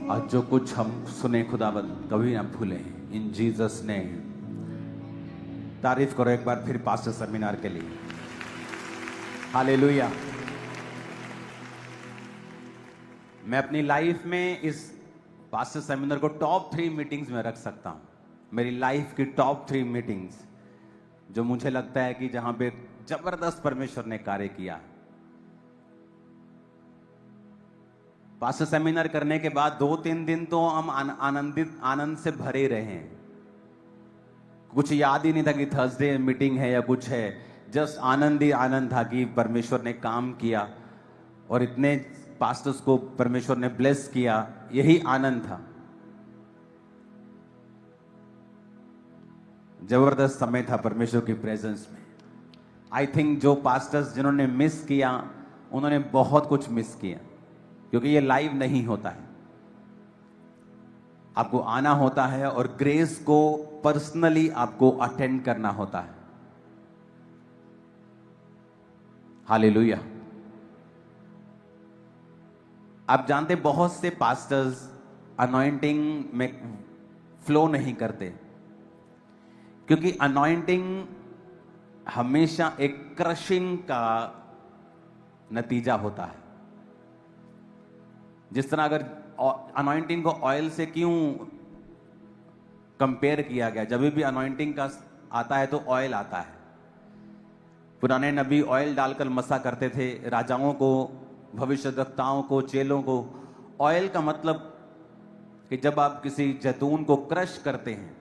आज जो कुछ हम सुने खुदाबंद कभी ना भूलें इन जीसस ने। तारीफ करो एक बार फिर पास्टर सेमिनार के लिए। हालेलुया। मैं अपनी लाइफ में इस पास्टर सेमिनार को टॉप 3 मीटिंग्स में रख सकता हूं। मेरी लाइफ की टॉप 3 मीटिंग्स जो मुझे लगता है कि जहां पे जबरदस्त परमेश्वर ने कार्य किया। पास्टर सेमिनार करने के बाद 2-3 दिन तो हम आनंद से भरे रहे हैं। कुछ याद ही नहीं था कि थर्सडे मीटिंग है या कुछ है। जस्ट आनंद ही आनंद था कि परमेश्वर ने काम किया और इतने पास्टर्स को परमेश्वर ने ब्लेस किया। यही आनंद था। जबरदस्त समय था परमेश्वर की प्रेजेंस में। आई थिंक जो पास्टर्स जिन्होंने मिस किया उन्होंने बहुत कुछ मिस किया, क्योंकि ये लाइव नहीं होता है। आपको आना होता है और ग्रेस को पर्सनली आपको अटेंड करना होता है। हालेलुया। आप जानते बहुत से पास्टर्स अनॉइंटिंग में फ्लो नहीं करते, क्योंकि अनॉइंटिंग हमेशा एक क्रशिंग का नतीजा होता है। जिस तरह अगर अनॉइंटिंग को ऑयल से क्यों कंपेयर किया गया, जब भी अनॉइंटिंग का आता है तो ऑयल आता है। पुराने नबी ऑयल डालकर मसा करते थे, राजाओं को, भविष्यद्वक्ताओं को, चेलों को। ऑयल का मतलब कि जब आप किसी जैतून को क्रश करते हैं,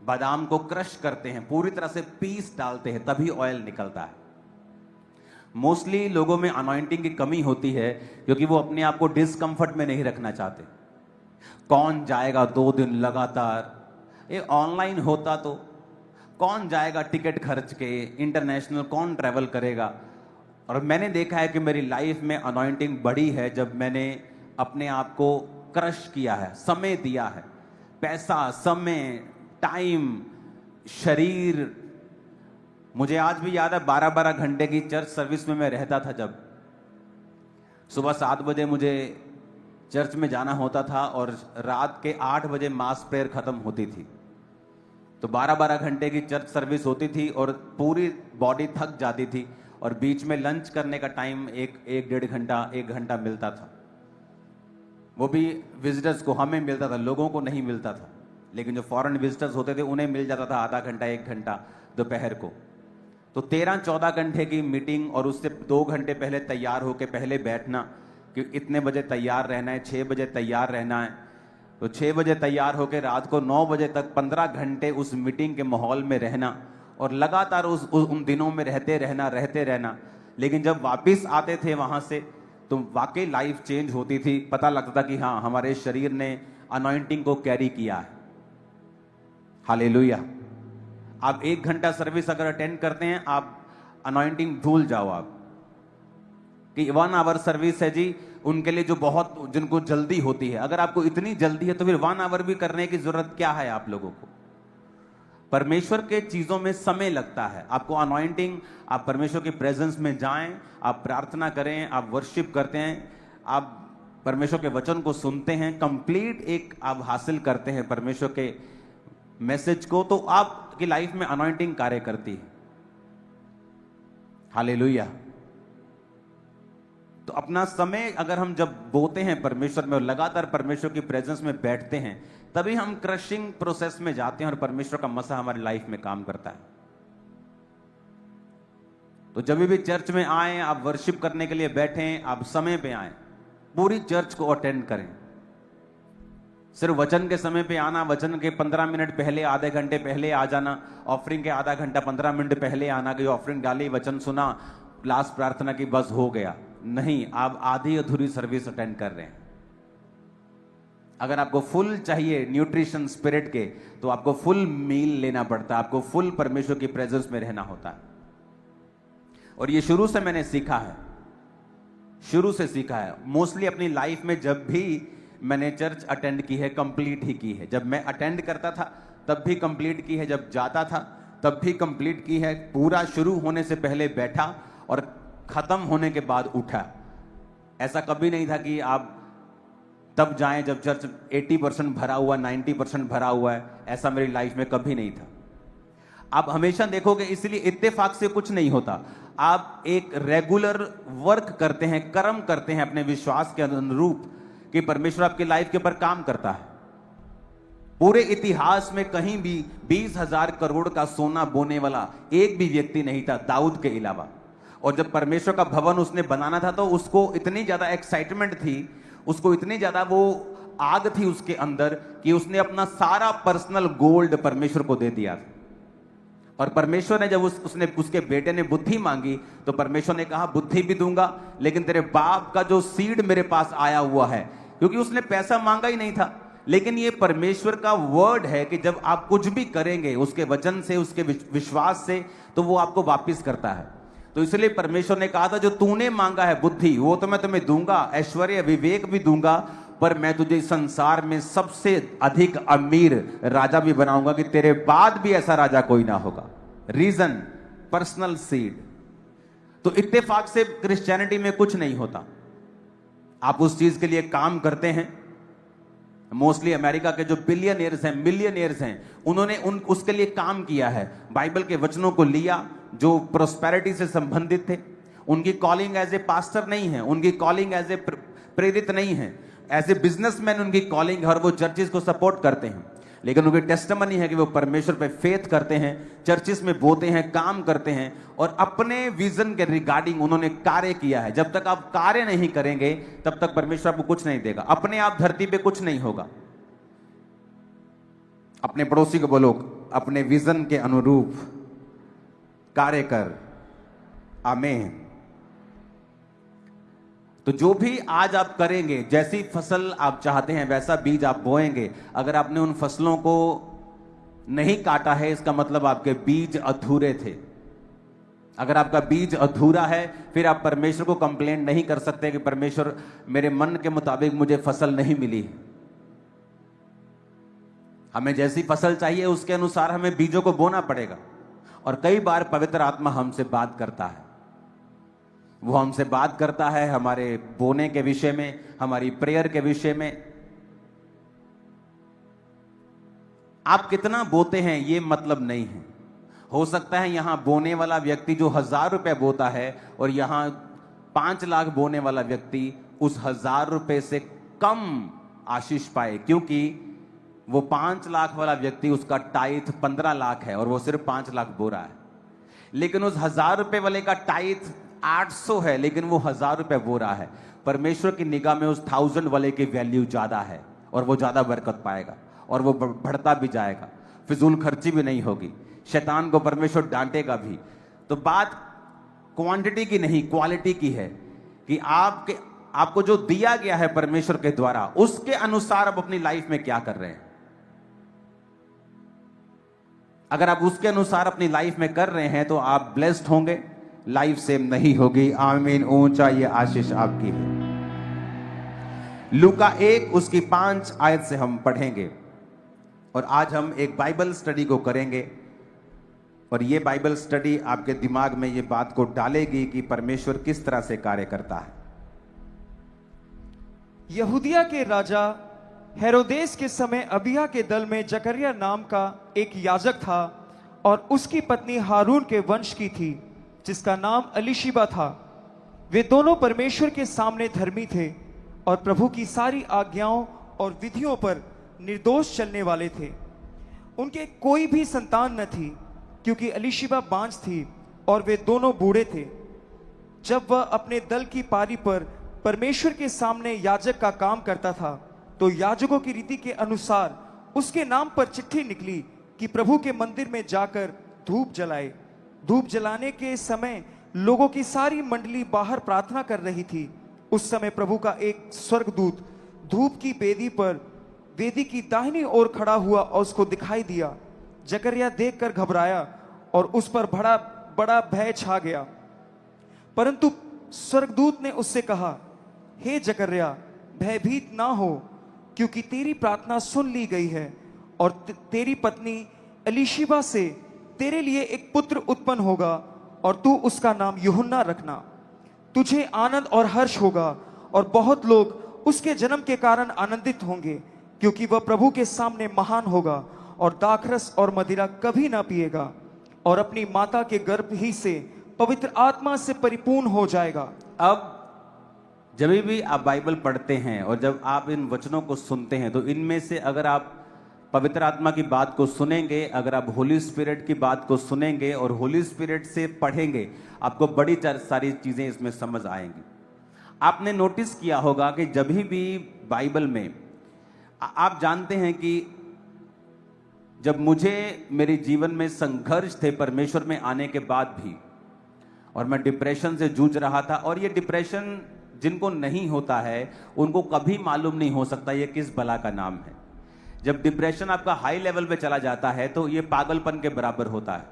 बादाम को क्रश करते हैं, पूरी तरह से पीस डालते हैं, तभी ऑयल निकलता है। मोस्टली लोगों में अनॉइंटिंग की कमी होती है क्योंकि वो अपने आप को डिस्कंफर्ट में नहीं रखना चाहते। कौन जाएगा 2 दिन लगातार? ये ऑनलाइन होता तो कौन जाएगा टिकट खर्च के, इंटरनेशनल कौन ट्रैवल करेगा। और मैंने देखा है कि मेरी लाइफ में अनॉइंटिंग बढ़ी है जब मैंने अपने आप को क्रश किया है, समय दिया है। पैसा, समय, टाइम, शरीर। मुझे आज भी याद है 12-12 घंटे की चर्च सर्विस में मैं रहता था। जब सुबह 7 बजे मुझे चर्च में जाना होता था और रात के 8 बजे मास प्रेयर खत्म होती थी, तो 12-12 घंटे की चर्च सर्विस होती थी और पूरी बॉडी थक जाती थी। और बीच में लंच करने का टाइम 1 घंटा मिलता था। वो भी विजिटर्स को, हमें मिलता था, लोगों को नहीं मिलता था। लेकिन जो फॉरेन विजिटर्स होते थे उन्हें मिल जाता था आधा घंटा 1 घंटा दोपहर को। तो 13-14 घंटे की मीटिंग, और उससे 2 घंटे पहले तैयार होकर पहले बैठना कि इतने बजे तैयार रहना है, 6 बजे तैयार रहना है। तो 6 बजे तैयार होकर रात को 9 बजे तक 15 घंटे उस मीटिंग के माहौल में रहना और लगातार उन दिनों में रहते रहना। लेकिन जब वापस आते थे वहां से तो वाकई लाइफ चेंज होती थी। पता लगता था कि हाँ, हमारे शरीर ने अनॉइंटिंग को कैरी किया है। हालेलुया। आप 1 घंटा सर्विस अगर अटेंड करते हैं, आप अनॉइंटिंग भूल जाओ। आप कि 1 आवर सर्विस है जी, उनके लिए जो बहुत, जिनको जल्दी होती है। अगर आपको इतनी जल्दी है तो फिर 1 आवर भी करने की जरूरत क्या है आप लोगों को? परमेश्वर के चीजों में समय लगता है। आपको अनॉइंटिंग, आप परमेश्वर की प्रेजेंस में जाएं, आप प्रार्थना करें, आप वर्शिप करते हैं, आप परमेश्वर के वचन को सुनते हैं, कंप्लीट एक आप हासिल करते हैं परमेश्वर के मैसेज को, तो आपकी लाइफ में अनॉइंटिंग कार्य करती है। हालेलुया। तो अपना समय अगर हम जब बोते हैं परमेश्वर में और लगातार परमेश्वर की प्रेजेंस में बैठते हैं, तभी हम क्रशिंग प्रोसेस में जाते हैं और परमेश्वर का मसा हमारी लाइफ में काम करता है। तो जब भी चर्च में आए, आप वर्शिप करने के लिए बैठें, आप समय पे आए, पूरी चर्च को अटेंड करें। सिर्फ वचन के समय पे आना, वचन के 15 मिनट पहले, आधे घंटे पहले आ जाना, ऑफरिंग के आधा घंटा 15 मिनट पहले आना कि ऑफरिंग डाली, वचन सुना, लास्ट प्रार्थना की, बस हो गया। नहीं, आप आधी अधूरी सर्विस अटेंड कर रहे हैं। अगर आपको फुल चाहिए न्यूट्रिशन स्पिरिट के, तो आपको फुल मील लेना पड़ता है, आपको फुल परमेश्वर की प्रेजेंस में रहना होता है। और ये शुरू से मैंने सीखा है, शुरू से सीखा है। मोस्टली अपनी लाइफ में जब भी मैंने चर्च अटेंड की है, कंप्लीट ही की है। जब मैं अटेंड करता था तब भी कंप्लीट की है, जब जाता था तब भी कंप्लीट की है। पूरा शुरू होने से पहले बैठा और खत्म होने के बाद उठा। ऐसा कभी नहीं था कि आप तब जाएं जब चर्च 80% भरा हुआ, 90% भरा हुआ है। ऐसा मेरी लाइफ में कभी नहीं था। आप हमेशा देखोगे, इसलिए इत्तेफाक से कुछ नहीं होता। आप एक रेगुलर वर्क करते हैं, कर्म करते हैं अपने विश्वास के अनुरूप कि परमेश्वर आपकी लाइफ के ऊपर काम करता है। पूरे इतिहास में कहीं भी 20,000 करोड़ का सोना बोने वाला एक भी व्यक्ति नहीं था, दाऊद के अलावा। और जब परमेश्वर का भवन उसने बनाना था तो उसको इतनी ज्यादा एक्साइटमेंट थी, उसको इतनी ज्यादा वो आग थी उसके अंदर कि उसने अपना सारा पर्सनल गोल्ड परमेश्वर को दे दिया था। और परमेश्वर ने जब उसके बेटे ने बुद्धि मांगी तो परमेश्वर ने कहा, बुद्धि भी दूंगा, लेकिन तेरे बाप का जो सीड मेरे पास आया हुआ है, क्योंकि उसने पैसा मांगा ही नहीं था। लेकिन ये परमेश्वर का वर्ड है कि जब आप कुछ भी करेंगे उसके वचन से, उसके विश्वास से, तो वो आपको वापिस करता है। तो इसलिए परमेश्वर ने कहा था, जो तूने मांगा है बुद्धि, वो तो मैं तुम्हें दूंगा, ऐश्वर्य विवेक भी दूंगा, पर मैं तुझे संसार में सबसे अधिक अमीर राजा भी बनाऊंगा कि तेरे बाद भी ऐसा राजा कोई ना होगा। Reason, personal seed. तो इत्तेफाक से क्रिश्चियनिटी में कुछ नहीं होता। आप उस चीज के लिए काम करते हैं। मोस्टली अमेरिका के जो बिलियनियर्स हैं, मिलियनियर्स हैं, उन्होंने उसके लिए काम किया है। बाइबल के वचनों को लिया जो प्रोस्पेरिटी से संबंधित थे। उनकी कॉलिंग एज ए पास्टर नहीं है, उनकी कॉलिंग एज ए प्रेरित नहीं है, एज ए बिजनेसमैन उनकी कॉलिंग है, और वो चर्चिस को सपोर्ट करते हैं। लेकिन उनकी टेस्टिमनी है कि वो परमेश्वर पे फेथ करते हैं, चर्चिस में बोते हैं, काम करते हैं, और अपने विजन के रिगार्डिंग उन्होंने कार्य किया है। जब तक आप कार्य नहीं करेंगे तब तक परमेश्वर आपको कुछ नहीं देगा। अपने आप धरती पे कुछ नहीं होगा। अपने पड़ोसी को बोलो, अपने विजन के अनुरूप कार्य कर। आमीन। तो जो भी आज आप करेंगे, जैसी फसल आप चाहते हैं वैसा बीज आप बोएंगे। अगर आपने उन फसलों को नहीं काटा है, इसका मतलब आपके बीज अधूरे थे। अगर आपका बीज अधूरा है, फिर आप परमेश्वर को कंप्लेंट नहीं कर सकते कि परमेश्वर मेरे मन के मुताबिक मुझे फसल नहीं मिली। हमें जैसी फसल चाहिए उसके अनुसार हमें बीजों को बोना पड़ेगा। और कई बार पवित्र आत्मा हमसे बात करता है। वो हमसे बात करता है हमारे बोने के विषय में, हमारी प्रेयर के विषय में। आप कितना बोते हैं ये मतलब नहीं है। हो सकता है यहां बोने वाला व्यक्ति जो 1,000 रुपए बोता है और यहां 5 लाख बोने वाला व्यक्ति उस 1,000 रुपए से कम आशीष पाए, क्योंकि वो 5 लाख वाला व्यक्ति, उसका टाइथ 15 लाख है और वो सिर्फ 5 लाख बो रहा है। लेकिन उस 1,000 रुपए वाले का टाइथ 800 है, लेकिन वो 1,000 रुपए बो रहा है। परमेश्वर की निगाह में उस 1000 वाले की वैल्यू ज्यादा है और वो ज्यादा बरकत पाएगा और वो बढ़ता भी जाएगा। फिजूल खर्ची भी नहीं होगी, शैतान को परमेश्वर डांटेगा भी। तो बात क्वांटिटी की नहीं, क्वालिटी की है कि आपको जो दिया गया है परमेश्वर के द्वारा, उसके अनुसार आप अपनी लाइफ में क्या कर रहे हैं। अगर आप उसके अनुसार अपनी लाइफ में कर रहे हैं तो आप ब्लेस्ड होंगे, लाइफ सेम नहीं होगी। आमीन। ऊंचा ये आशीष आपकी है। लूका 1 उसकी 5 आयत से हम पढ़ेंगे और आज हम एक बाइबल स्टडी को करेंगे। और ये बाइबल स्टडी आपके दिमाग में ये बात को डालेगी कि परमेश्वर किस तरह से कार्य करता है। यहूदिया के राजा हेरोदेस के समय अबिया के दल में जकरिया नाम का एक याजक था और उसकी पत्नी हारून के वंश की थी, जिसका नाम अलीशिबा था। वे दोनों परमेश्वर के सामने धर्मी थे और प्रभु की सारी आज्ञाओं और विधियों पर निर्दोष चलने वाले थे। उनके कोई भी संतान न थी, क्योंकि अलीशिबा बांझ थी और वे दोनों बूढ़े थे। जब वह अपने दल की पारी पर परमेश्वर के सामने याजक का काम करता था, तो याजकों की रीति के अनुसार उसके नाम पर चिट्ठी निकली कि प्रभु के मंदिर में जाकर धूप जलाए। धूप जलाने के समय लोगों की सारी मंडली बाहर प्रार्थना कर रही थी। उस समय प्रभु का एक स्वर्गदूत धूप की वेदी पर वेदी की दाहिनी ओर खड़ा हुआ और उसको दिखाई दिया। जकरिया देखकर घबराया और उस पर बड़ा बड़ा भय छा गया। परंतु स्वर्गदूत ने उससे कहा, हे जकरिया, भयभीत ना हो, क्योंकि तेरी प्रार्थना सुन ली गई है और तेरी पत्नी एलीशिबा से तेरे लिए एक पुत्र उत्पन्न होगा और तू उसका नाम यूहन्ना रखना। तुझे आनंद और हर्ष होगा और बहुत लोग उसके जन्म के कारण आनंदित होंगे, क्योंकि वह प्रभु के सामने महान होगा और दाखरस और मदिरा कभी ना पिएगा और अपनी माता के गर्भ ही से पवित्र आत्मा से परिपूर्ण हो जाएगा। अब जब भी आप बाइबल पढ़ते हैं और जब आप इन वचनों को सुनते हैं, तो इनमें से अगर आप पवित्र आत्मा की बात को सुनेंगे, अगर आप होली स्पिरिट की बात को सुनेंगे और होली स्पिरिट से पढ़ेंगे, आपको बड़ी सारी चीजें इसमें समझ आएंगी। आपने नोटिस किया होगा कि जब भी बाइबल में आप जानते हैं कि जब मुझे मेरे जीवन में संघर्ष थे परमेश्वर में आने के बाद भी, और मैं डिप्रेशन से जूझ रहा था, और ये डिप्रेशन जिनको नहीं होता है उनको कभी मालूम नहीं हो सकता ये किस बला का नाम है। जब डिप्रेशन आपका हाई लेवल पे चला जाता है तो ये पागलपन के बराबर होता है,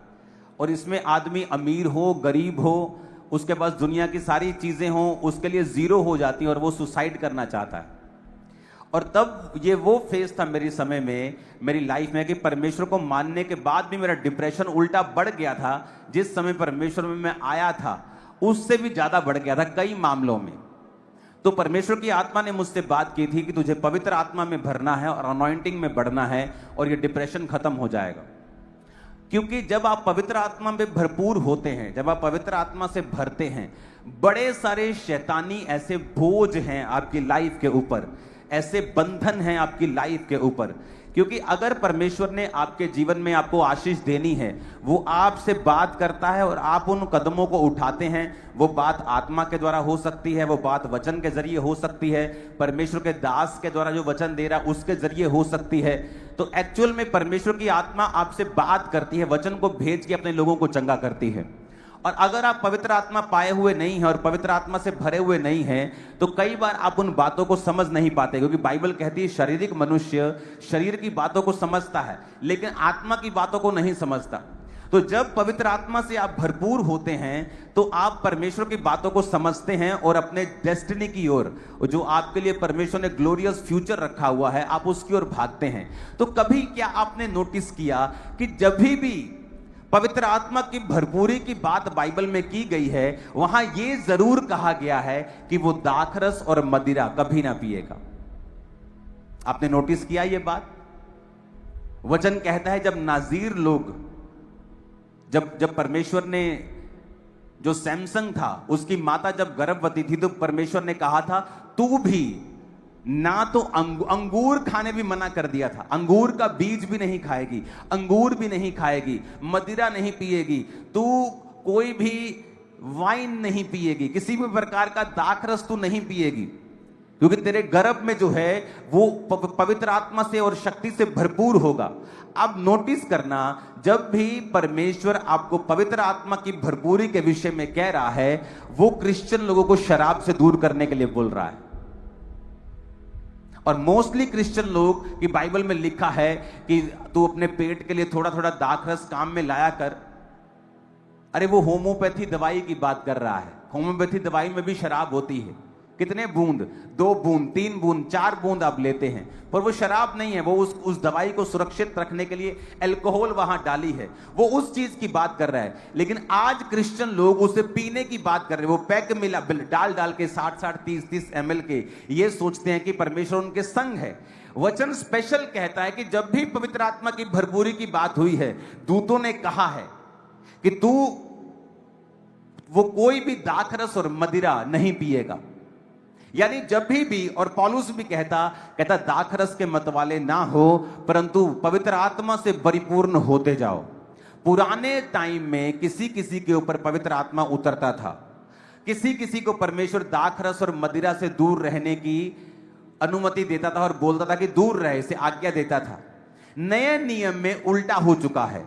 और इसमें आदमी अमीर हो गरीब हो, उसके पास दुनिया की सारी चीजें हो, उसके लिए जीरो हो जाती है और वो सुसाइड करना चाहता है। और तब ये वो फेज था मेरे समय में, मेरी लाइफ में, कि परमेश्वर को मानने के बाद भी मेरा डिप्रेशन उल्टा बढ़ गया था। जिस समय परमेश्वर में मैं आया था उससे भी ज्यादा बढ़ गया था कई मामलों में। तो परमेश्वर की आत्मा ने मुझसे बात की थी कि तुझे पवित्र आत्मा में भरना है और अनॉइंटिंग में बढ़ना है और ये डिप्रेशन खत्म हो जाएगा। क्योंकि जब आप पवित्र आत्मा में भरपूर होते हैं, जब आप पवित्र आत्मा से भरते हैं, बड़े सारे शैतानी ऐसे बोझ हैं आपकी लाइफ के ऊपर, ऐसे बंधन हैं आपकी लाइफ के ऊपर। क्योंकि अगर परमेश्वर ने आपके जीवन में आपको आशीष देनी है, वो आपसे बात करता है और आप उन कदमों को उठाते हैं। वो बात आत्मा के द्वारा हो सकती है, वो बात वचन के जरिए हो सकती है, परमेश्वर के दास के द्वारा जो वचन दे रहा है उसके जरिए हो सकती है। तो एक्चुअल में परमेश्वर की आत्मा आपसे बात करती है, वचन को भेज के अपने लोगों को चंगा करती है। और अगर आप पवित्र आत्मा पाए हुए नहीं हैं और पवित्र आत्मा से भरे हुए नहीं हैं, तो कई बार आप उन बातों को समझ नहीं पाते, क्योंकि बाइबल कहती है शारीरिक मनुष्य शरीर की बातों को समझता है लेकिन आत्मा की बातों को नहीं समझता। तो जब पवित्र आत्मा से आप भरपूर होते हैं तो आप परमेश्वर की बातों को समझते हैं और अपने डेस्टिनी की ओर, जो आपके लिए परमेश्वर ने ग्लोरियस फ्यूचर रखा हुआ है, आप उसकी ओर भागते हैं। तो कभी क्या आपने नोटिस किया कि जब भी पवित्र आत्मा की भरपूरी की बात बाइबल में की गई है, वहां यह जरूर कहा गया है कि वो दाखरस और मदिरा कभी ना पिएगा। आपने नोटिस किया यह बात? वचन कहता है जब नाजीर लोग, जब परमेश्वर ने, जो सैमसंग था उसकी माता जब गर्भवती थी, तो परमेश्वर ने कहा था तू भी ना तो अंगूर खाने भी मना कर दिया था, अंगूर का बीज भी नहीं खाएगी, अंगूर भी नहीं खाएगी, मदिरा नहीं पिएगी, तू कोई भी वाइन नहीं पिएगी, किसी भी प्रकार का दाखरस तू नहीं पिएगी, क्योंकि तेरे गर्भ में जो है वो पवित्र आत्मा से और शक्ति से भरपूर होगा। अब नोटिस करना, जब भी परमेश्वर आपको पवित्र आत्मा की भरपूरी के विषय में कह रहा है, वो क्रिश्चियन लोगों को शराब से दूर करने के लिए बोल रहा है। और मोस्टली क्रिश्चियन लोग की बाइबल में लिखा है कि तू अपने पेट के लिए थोड़ा थोड़ा दाखरस काम में लाया कर। अरे वो होम्योपैथी दवाई की बात कर रहा है। होम्योपैथी दवाई में भी शराब होती है। कितने बूंद, 2 बूंद, 3 बूंद, 4 बूंद आप लेते हैं, पर वो शराब नहीं है। वो उस दवाई को सुरक्षित रखने के लिए अल्कोहल वहां डाली है, वो उस चीज की बात कर रहा है। लेकिन आज क्रिश्चियन लोग उसे पीने की बात कर रहे हैं। वो पैक मिला डाल के 60-60, 30-30 ml के, ये सोचते हैं कि परमेश्वर उनके संग है। वचन स्पेशल कहता है कि जब भी पवित्र आत्मा की भरपूरी की बात हुई है, दूतों ने कहा है कि तू वो कोई भी दाखरस और मदिरा नहीं पिएगा। यानी जब भी, और पौलुस भी कहता दाखरस के मतवाले ना हो, परंतु पवित्र आत्मा से परिपूर्ण होते जाओ। पुराने टाइम में किसी किसी के ऊपर पवित्र आत्मा उतरता था, किसी किसी को परमेश्वर दाखरस और मदिरा से दूर रहने की अनुमति देता था और बोलता था कि दूर रहे, से आज्ञा देता था। नए नियम में उल्टा हो चुका है।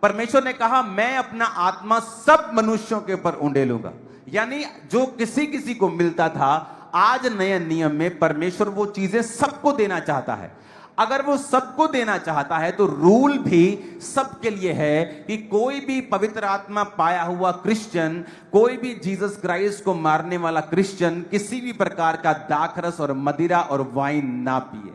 परमेश्वर ने कहा मैं अपना आत्मा सब मनुष्यों के ऊपर उंडेलूंगा। यानी जो किसी किसी को मिलता था, आज नए नियम में परमेश्वर वो चीजें सबको देना चाहता है। अगर वो सबको देना चाहता है तो रूल भी सबके लिए है कि कोई भी पवित्र आत्मा पाया हुआ क्रिश्चियन, कोई भी जीसस क्राइस्ट को मारने वाला क्रिश्चियन किसी भी प्रकार का दाखरस और मदिरा और वाइन ना पिए।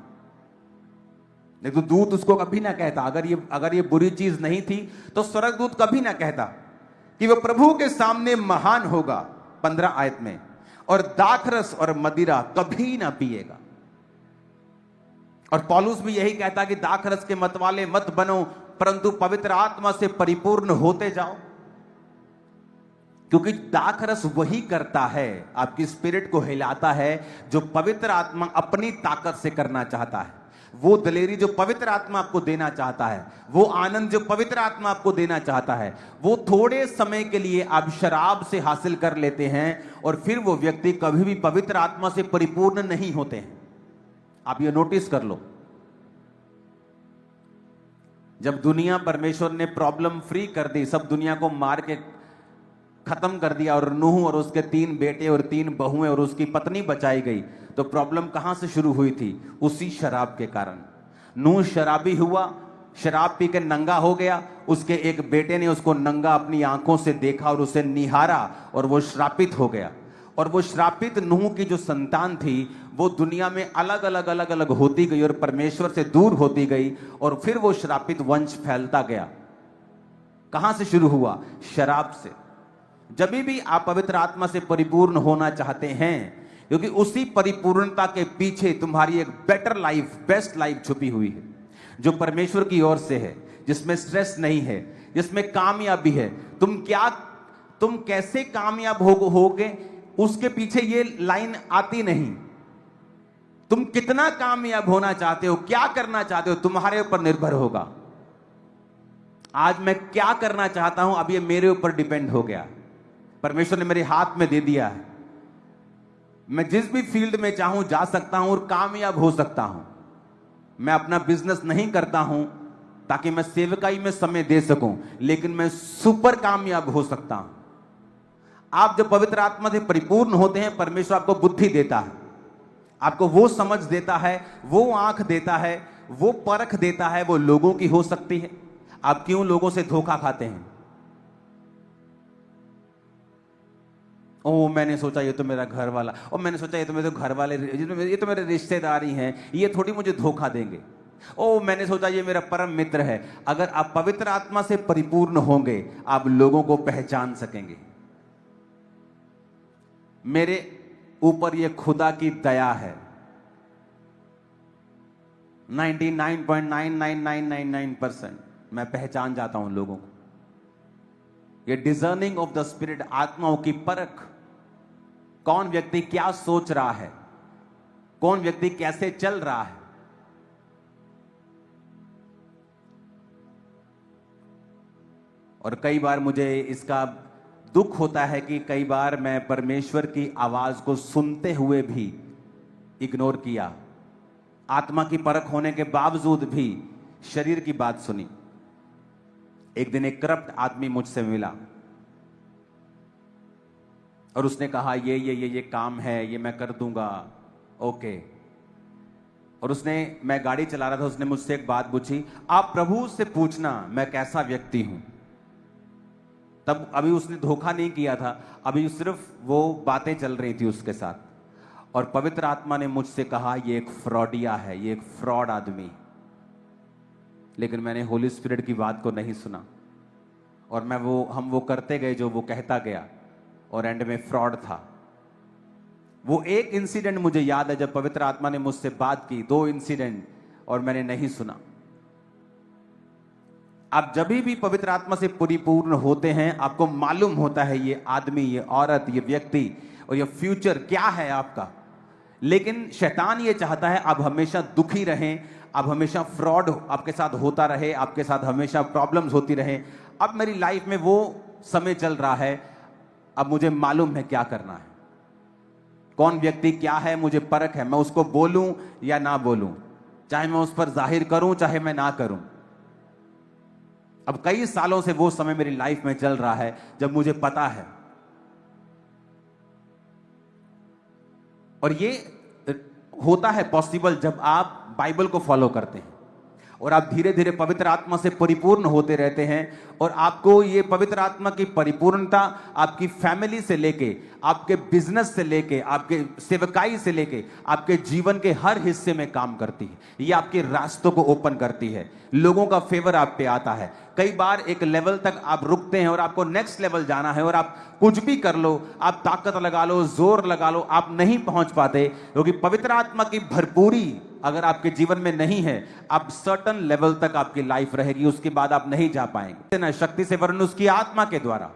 नहीं तो दूत उसको कभी ना कहता, अगर ये बुरी चीज नहीं थी तो स्वर्गदूत कभी ना कहता कि वो प्रभु के सामने महान होगा। 15 आयत में, और दाखरस और मदिरा कभी ना पिएगा। और पौलुस भी यही कहता कि दाखरस के मतवाले मत बनो, परंतु पवित्र आत्मा से परिपूर्ण होते जाओ। क्योंकि दाखरस वही करता है, आपकी स्पिरिट को हिलाता है जो पवित्र आत्मा अपनी ताकत से करना चाहता है। वो दलेरी जो पवित्र आत्मा आपको देना चाहता है, वो आनंद जो पवित्र आत्मा आपको देना चाहता है, वो थोड़े समय के लिए आप शराब से हासिल कर लेते हैं और फिर वो व्यक्ति कभी भी पवित्र आत्मा से परिपूर्ण नहीं होते हैं। आप ये नोटिस कर लो। जब दुनिया परमेश्वर ने प्रॉब्लम फ्री कर दी, सब दुनिया को मार के खत्म कर दिया और नूह और उसके 3 बेटे और 3 बहुएं और उसकी पत्नी बचाई गई, तो प्रॉब्लम कहां से शुरू हुई थी? उसी शराब के कारण। नूह शराबी हुआ, शराब पी के नंगा हो गया। उसके एक बेटे ने उसको नंगा अपनी आंखों से देखा और उसे निहारा और वो श्रापित हो गया। और वो श्रापित नूह की जो संतान थी वो दुनिया में अलग अलग होती गई और परमेश्वर से दूर होती गई और फिर वो श्रापित वंश फैलता गया। कहां से शुरू हुआ? शराब से। जब भी आप पवित्र आत्मा से परिपूर्ण होना चाहते हैं, क्योंकि उसी परिपूर्णता के पीछे तुम्हारी एक बेटर लाइफ, बेस्ट लाइफ छुपी हुई है, जो परमेश्वर की ओर से है, जिसमें स्ट्रेस नहीं है, जिसमें कामयाबी है। तुम कैसे कामयाब होगे उसके पीछे ये लाइन आती नहीं। तुम कितना कामयाब होना चाहते हो, क्या करना चाहते हो, तुम्हारे ऊपर निर्भर होगा। आज मैं क्या करना चाहता हूं, अब ये मेरे ऊपर डिपेंड हो गया। परमेश्वर ने मेरे हाथ में दे दिया है। मैं जिस भी फील्ड में चाहूं जा सकता हूं और कामयाब हो सकता हूं। मैं अपना बिजनेस नहीं करता हूं ताकि मैं सेवकाई में समय दे सकूं, लेकिन मैं सुपर कामयाब हो सकता हूं। आप जब पवित्र आत्मा से परिपूर्ण होते हैं, परमेश्वर आपको बुद्धि देता है, आपको वो समझ देता है, वो आंख देता है, वो परख देता है। वो लोगों की हो सकती है। आप क्यों लोगों से धोखा खाते हैं? ओ मैंने सोचा ये तो मेरा घर वाला, और मैंने सोचा ये तो मेरे घर वाले, ये तो मेरे रिश्तेदारी हैं, ये थोड़ी मुझे धोखा देंगे। ओ मैंने सोचा ये मेरा परम मित्र है। अगर आप पवित्र आत्मा से परिपूर्ण होंगे, आप लोगों को पहचान सकेंगे। मेरे ऊपर ये खुदा की दया है। 99.99999% मैं पहचान जाता हूं लोगों को। ये डिजर्निंग ऑफ द स्पिरिट, आत्माओं की परख। कौन व्यक्ति क्या सोच रहा है, कौन व्यक्ति कैसे चल रहा है। और कई बार मुझे इसका दुख होता है कि कई बार मैं परमेश्वर की आवाज को सुनते हुए भी इग्नोर किया। आत्मा की परख होने के बावजूद भी शरीर की बात सुनी। एक दिन एक करप्ट आदमी मुझसे मिला और उसने कहा ये काम है, ये मैं कर दूंगा, ओके। और मैं गाड़ी चला रहा था, उसने मुझसे एक बात पूछी, आप प्रभु से पूछना मैं कैसा व्यक्ति हूं। तब अभी उसने धोखा नहीं किया था, अभी सिर्फ वो बातें चल रही थी उसके साथ। और पवित्र आत्मा ने मुझसे कहा ये एक फ्रॉडिया है, ये एक फ्रॉड आदमी। लेकिन मैंने होली स्पिरिट की बात को नहीं सुना और हम वो करते गए जो वो कहता गया और एंड में फ्रॉड था। वो एक इंसिडेंट मुझे याद है जब पवित्र आत्मा ने मुझसे बात की, 2 इंसिडेंट, और मैंने नहीं सुना। आप जब भी पवित्र आत्मा से परिपूर्ण होते हैं, आपको मालूम होता है ये आदमी, ये औरत, ये व्यक्ति और ये फ्यूचर क्या है आपका। लेकिन शैतान ये चाहता है आप हमेशा दुखी रहें, आप हमेशा फ्रॉड आपके साथ होता रहे, आपके साथ हमेशा प्रॉब्लम्स होती रहे। अब मेरी लाइफ में वो समय चल रहा है, अब मुझे मालूम है क्या करना है, कौन व्यक्ति क्या है, मुझे परख है। मैं उसको बोलूं या ना बोलूं, चाहे मैं उस पर जाहिर करूं चाहे मैं ना करूं। अब कई सालों से वो समय मेरी लाइफ में चल रहा है जब मुझे पता है। और ये होता है पॉसिबल जब आप बाइबल को फॉलो करते हैं। और आप धीरे धीरे पवित्र आत्मा से परिपूर्ण होते रहते हैं और आपको ये पवित्र आत्मा की परिपूर्णता आपकी फैमिली से लेके, आपके बिजनेस से लेके, आपके सेवकाई से लेके आपके जीवन के हर हिस्से में काम करती है। ये आपके रास्तों को ओपन करती है, लोगों का फेवर आप पे आता है। कई बार एक लेवल तक आप रुकते हैं और आपको नेक्स्ट लेवल जाना है और आप कुछ भी कर लो, आप ताकत लगा लो, जोर लगा लो, आप नहीं पहुंच पाते, क्योंकि पवित्र आत्मा की भरपूरी अगर आपके जीवन में नहीं है, आप सर्टन लेवल तक आपकी लाइफ रहेगी, उसके बाद आप नहीं जा पाएंगे ना शक्ति से, वरन उसकी आत्मा के द्वारा।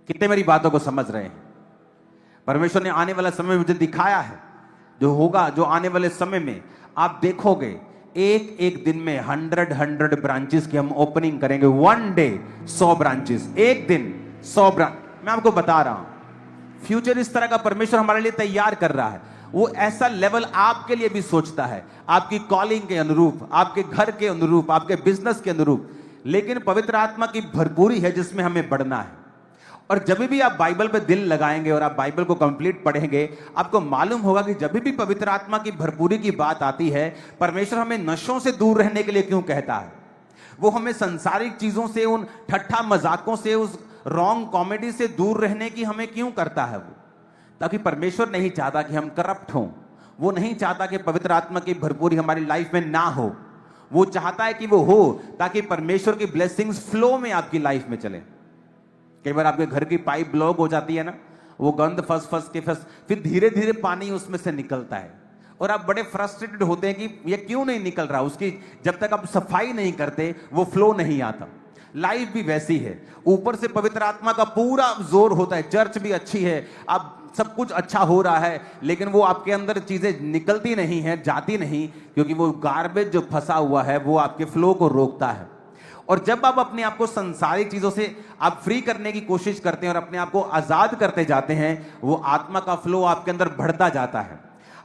कितने मेरी बातों को समझ रहे हैं? परमेश्वर ने आने वाला समय मुझे दिखाया है, जो होगा, जो आने वाले समय में आप देखोगे एक एक दिन में 100 ब्रांचेस की हम ओपनिंग करेंगे। वन डे 100 ब्रांचेस, एक दिन 100 ब्रांच। मैं आपको बता रहा हूं, फ्यूचर इस तरह का परमेश्वर हमारे लिए तैयार कर रहा है। वो ऐसा लेवल आपके लिए भी सोचता है, आपकी कॉलिंग के अनुरूप, आपके घर के अनुरूप, आपके बिजनेस के अनुरूप। लेकिन पवित्र आत्मा की भरपूरी है जिसमें हमें बढ़ना है। और जब भी आप बाइबल पे दिल लगाएंगे और आप बाइबल को कंप्लीट पढ़ेंगे, आपको मालूम होगा कि जब भी पवित्र आत्मा की भरपूरी की बात आती है, परमेश्वर हमें नशों से दूर रहने के लिए क्यों कहता है। वो हमें संसारिक चीजों से, उन ठट्ठा मजाकों से, उस रॉन्ग कॉमेडी से दूर रहने की हमें क्यों करता है वो? ताकि परमेश्वर नहीं चाहता कि हम करप्ट हों, वो नहीं चाहता कि पवित्र आत्मा की भरपूरी हमारी लाइफ में ना हो। वो चाहता है कि वो हो ताकि परमेश्वर की ब्लेसिंग्स फ्लो में आपकी लाइफ में चले। कई बार आपके घर की पाइप ब्लॉक हो जाती है ना, वो गंद फंस के फिर धीरे धीरे पानी उसमें से निकलता है और आप बड़े फ्रस्ट्रेटेड होते हैं कि ये क्यों नहीं निकल रहा। उसकी जब तक आप सफाई नहीं करते वो फ्लो नहीं आता। लाइफ भी वैसी है, ऊपर से पवित्र आत्मा का पूरा जोर होता है, चर्च भी अच्छी है, आप सब कुछ अच्छा हो रहा है, लेकिन वो आपके अंदर चीजें निकलती नहीं है, जाती नहीं, क्योंकि वो गार्बेज जो फंसा हुआ है वो आपके फ्लो को रोकता है। और जब आप अपने आप को संसारिक चीजों से आप फ्री करने की कोशिश करते हैं और अपने आप को आजाद करते जाते हैं, वो आत्मा का फ्लो आपके अंदर बढ़ता जाता है।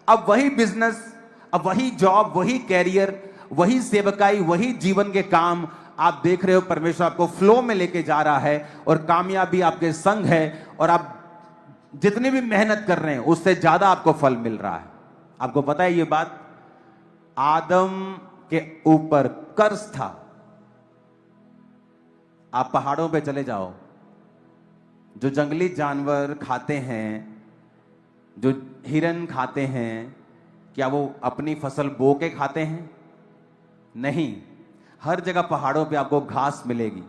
अब वही बिजनेस, अब वही जॉब, वही कैरियर, वही सेवकाई, वही जीवन के काम आप देख रहे हो, परमेश्वर आपको फ्लो में लेके जा रहा है और कामयाबी आपके संग है और आप जितनी भी मेहनत कर रहे हैं उससे ज्यादा आपको फल मिल रहा है। आपको पता है ये बात? आदम के ऊपर कर्ज था। आप पहाड़ों पे चले जाओ, जो जंगली जानवर खाते हैं, जो हिरन खाते हैं, क्या वो अपनी फसल बो के खाते हैं? नहीं। हर जगह पहाड़ों पे आपको घास मिलेगी,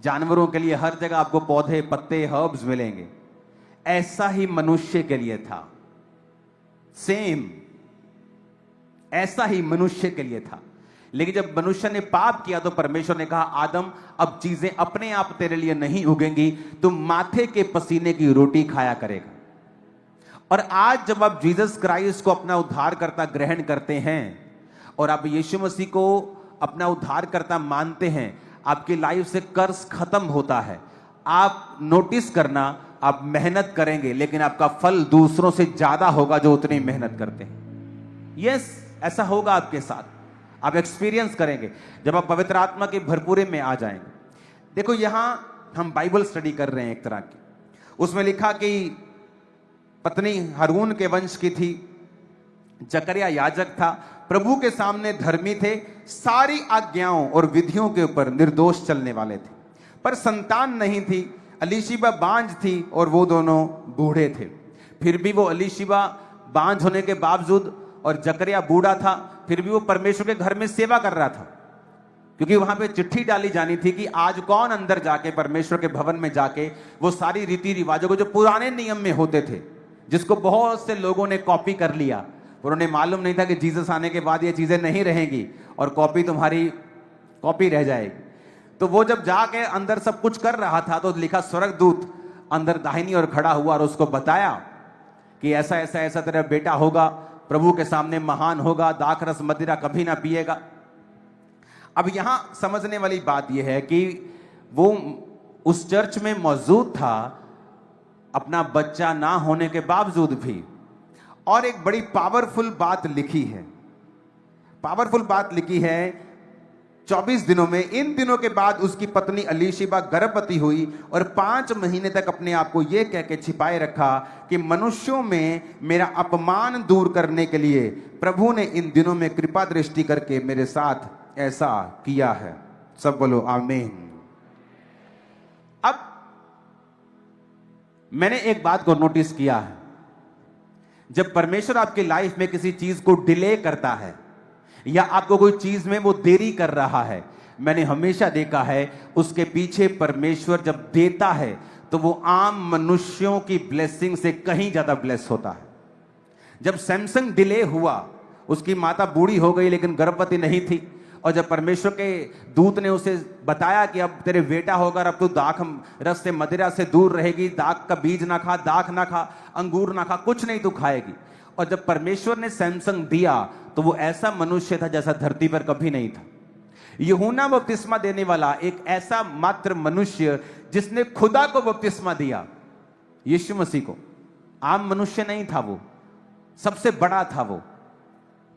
जानवरों के लिए हर जगह आपको पौधे, पत्ते, हर्ब्स मिलेंगे। ऐसा ही मनुष्य के लिए था, सेम ऐसा ही मनुष्य के लिए था। लेकिन जब मनुष्य ने पाप किया तो परमेश्वर ने कहा, आदम अब चीजें अपने आप तेरे लिए नहीं उगेंगी, तुम माथे के पसीने की रोटी खाया करेगा। और आज जब आप जीसस क्राइस्ट को अपना उद्धारकर्ता ग्रहण करते हैं और आप यीशु मसीह को अपना उद्धारकर्ता मानते हैं, आपकी लाइफ से कर्ज खत्म होता है। आप नोटिस करना, आप मेहनत करेंगे लेकिन आपका फल दूसरों से ज्यादा होगा जो उतनी मेहनत करते हैं। यस, ऐसा होगा आपके साथ, आप एक्सपीरियंस करेंगे जब आप पवित्र आत्मा के भरपूरे में आ जाएंगे। देखो, यहां हम बाइबल स्टडी कर रहे हैं एक तरह की। उसमें लिखा कि पत्नी हारून के वंश की थी, जकरिया याजक था, प्रभु के सामने धर्मी थे, सारी आज्ञाओं और विधियों के ऊपर निर्दोष चलने वाले थे, पर संतान नहीं थी। अलीशिबा बांझ थी और वो दोनों बूढ़े थे। फिर भी वो अलीशिबा बांझ होने के बावजूद और जकरिया बूढ़ा था, फिर भी वो परमेश्वर के घर में सेवा कर रहा था, क्योंकि वहां पे चिट्ठी डाली जानी थी कि आज कौन अंदर जाके परमेश्वर के भवन में जाके वो सारी रीति रिवाजों को जो पुराने नियम में होते थे, जिसको बहुत से लोगों ने कॉपी कर लिया। उन्होंने मालूम नहीं था कि जीसस आने के बाद ये चीजें नहीं रहेंगी और कॉपी तुम्हारी कॉपी रह जाएगी। तो वो जब जाके अंदर सब कुछ कर रहा था तो लिखा, स्वर्गदूत अंदर दाहिनी ओर खड़ा हुआ और उसको बताया कि ऐसा ऐसा ऐसा तेरा बेटा होगा, प्रभु के सामने महान होगा, दाखरस मदिरा कभी ना पिएगा। अब यहां समझने वाली बात यह है कि वो उस चर्च में मौजूद था अपना बच्चा ना होने के बावजूद भी। और एक बड़ी पावरफुल बात लिखी है, पावरफुल बात लिखी है 24 दिनों में। इन दिनों के बाद उसकी पत्नी अलीशिबा गर्भवती हुई और 5 महीने तक अपने आप को यह कह के छिपाए रखा कि मनुष्यों में मेरा अपमान दूर करने के लिए प्रभु ने इन दिनों में कृपा दृष्टि करके मेरे साथ ऐसा किया है। सब बोलो आमीन। अब मैंने एक बात को नोटिस किया है, जब परमेश्वर आपकी लाइफ में किसी चीज को डिले करता है या आपको कोई चीज में वो देरी कर रहा है, मैंने हमेशा देखा है उसके पीछे परमेश्वर जब देता है तो वो आम मनुष्यों की ब्लेसिंग से कहीं ज्यादा ब्लेस होता है। जब सैमसंग डिले हुआ, उसकी माता बूढ़ी हो गई लेकिन गर्भवती नहीं थी, और जब परमेश्वर के दूत ने उसे बताया कि अब तेरे बेटा होगा, अब तू दाख रस से मदिरा से दूर रहेगी, दाख का बीज ना खा, दाख ना खा, अंगूर ना खा, कुछ नहीं तू खाएगी। और जब परमेश्वर ने सैमसंग दिया तो वो ऐसा मनुष्य था जैसा धरती पर कभी नहीं था। यूहन्ना बपतिस्मा देने वाला एक ऐसा मात्र मनुष्य जिसने खुदा को बपतिस्मा दिया, यीशु मसीह को। आम मनुष्य नहीं था, वो सबसे बड़ा था, वो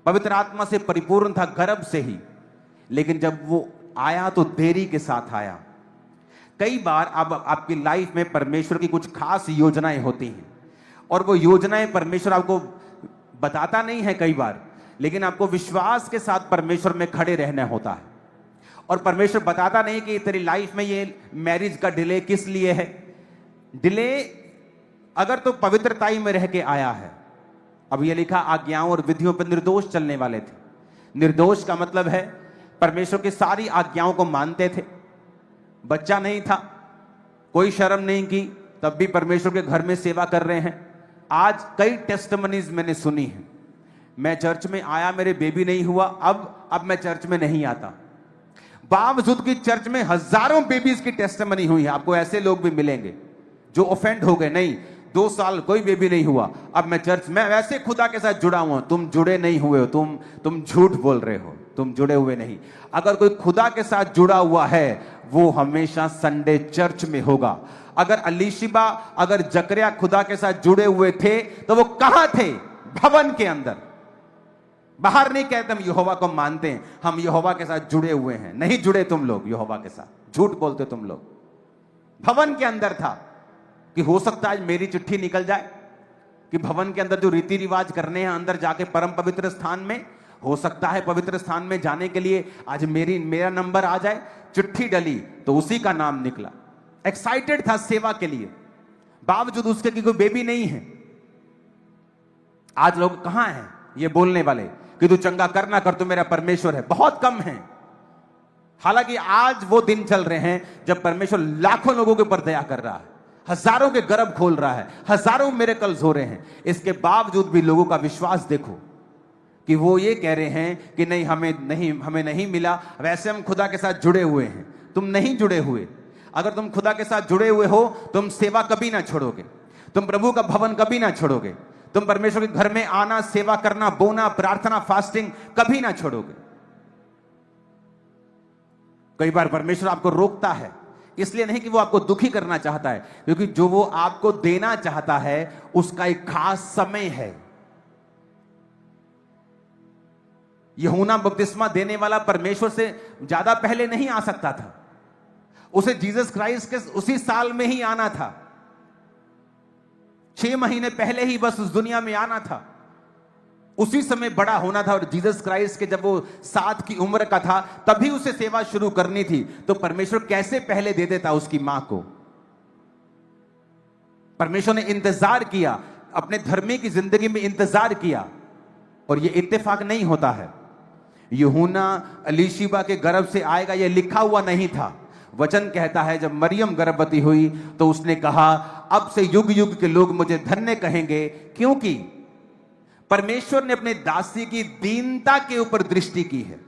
पवित्र आत्मा से परिपूर्ण था गर्भ से ही, लेकिन जब वो आया तो देरी के साथ आया। कई बार अब आपकी लाइफ में परमेश्वर की कुछ खास योजनाएं होती हैं, और वो योजनाएं परमेश्वर आपको बताता नहीं है कई बार, लेकिन आपको विश्वास के साथ परमेश्वर में खड़े रहना होता है। और परमेश्वर बताता नहीं कि तेरी लाइफ में ये मैरिज का डिले किस लिए है। डिले अगर तो पवित्रताई में रह के आया है। अब ये लिखा आज्ञाओं और विधियों पर निर्दोष चलने वाले थे। निर्दोष का मतलब है परमेश्वर की सारी आज्ञाओं को मानते थे, बच्चा नहीं था, कोई शर्म नहीं की, तब भी परमेश्वर के घर में सेवा कर रहे हैं। आज कई टेस्टिमनीज मैंने सुनी है, मैं चर्च में आया, मेरे बेबी नहीं हुआ, अब मैं चर्च में नहीं आता। बावजूद की चर्च में हजारों बेबीज की टेस्टिमनी हुई है। आपको ऐसे लोग भी मिलेंगे जो ऑफेंड हो गए, नहीं 2 साल कोई बेबी नहीं हुआ, अब मैं चर्च में वैसे खुदा के साथ जुड़ा हुआ। तुम जुड़े नहीं हुए हो, तुम झूठ बोल रहे हो, तुम जुड़े हुए नहीं। अगर कोई खुदा के साथ जुड़ा हुआ है वो हमेशा संडे चर्च में होगा। अगर अलीशिबा, अगर जकरिया खुदा के साथ जुड़े हुए थे तो वो कहां थे? भवन के अंदर। बाहर नहीं कहते हम यहोवा को मानते हैं, हम यहोवा के साथ जुड़े हुए हैं। नहीं जुड़े तुम लोग यहोवा के साथ, झूठ बोलते तुम लोग। भवन के अंदर था कि हो सकता है आज मेरी चिट्ठी निकल जाए, कि भवन के अंदर जो रीति रिवाज करने हैं अंदर जाके परम पवित्र स्थान में, हो सकता है पवित्र स्थान में जाने के लिए आज मेरा नंबर आ जाए। चिट्ठी डली तो उसी का नाम निकला। एक्साइटेड था सेवा के लिए, बावजूद उसके कि कोई बेबी नहीं है। आज लोग कहां हैं ये बोलने वाले कि तू चंगा कर ना कर, तू मेरा परमेश्वर है? बहुत कम है। हालांकि आज वो दिन चल रहे हैं जब परमेश्वर लाखों लोगों के ऊपर दया कर रहा है, हजारों के गर्भ खोल रहा है, हजारों मिरेकल्स हो रहे हैं। इसके बावजूद भी लोगों का विश्वास देखो कि वो ये कह रहे हैं कि नहीं हमें नहीं मिला। वैसे हम खुदा के साथ जुड़े हुए हैं। तुम नहीं जुड़े हुए। अगर तुम खुदा के साथ जुड़े हुए हो तुम सेवा कभी ना छोड़ोगे, तुम प्रभु का भवन कभी ना छोड़ोगे, तुम परमेश्वर के घर में आना, सेवा करना, बोना, प्रार्थना, फास्टिंग कभी ना छोड़ोगे। कई बार परमेश्वर आपको रोकता है, इसलिए नहीं कि वो आपको दुखी करना चाहता है, क्योंकि जो वो आपको देना चाहता है उसका एक खास समय है। यूहन्ना बपतिस्मा देने वाला परमेश्वर से ज्यादा पहले नहीं आ सकता था। उसे जीसस क्राइस्ट के उसी साल में ही आना था। 6 महीने पहले ही बस उस दुनिया में आना था, उसी समय बड़ा होना था। और जीसस क्राइस्ट के जब वो 7 की उम्र का था तभी उसे सेवा शुरू करनी थी। तो परमेश्वर कैसे पहले दे देता उसकी मां को? परमेश्वर ने इंतजार किया, अपने धर्मी की जिंदगी में इंतजार किया, और ये इत्तेफाक नहीं होता है। यूहन्ना अलीशिबा के गर्भ से आएगा ये लिखा हुआ नहीं था। वचन कहता है जब मरियम गर्भवती हुई तो उसने कहा अब से युग युग के लोग मुझे धन्य कहेंगे, क्योंकि परमेश्वर ने अपने दासी की दीनता के ऊपर दृष्टि की है।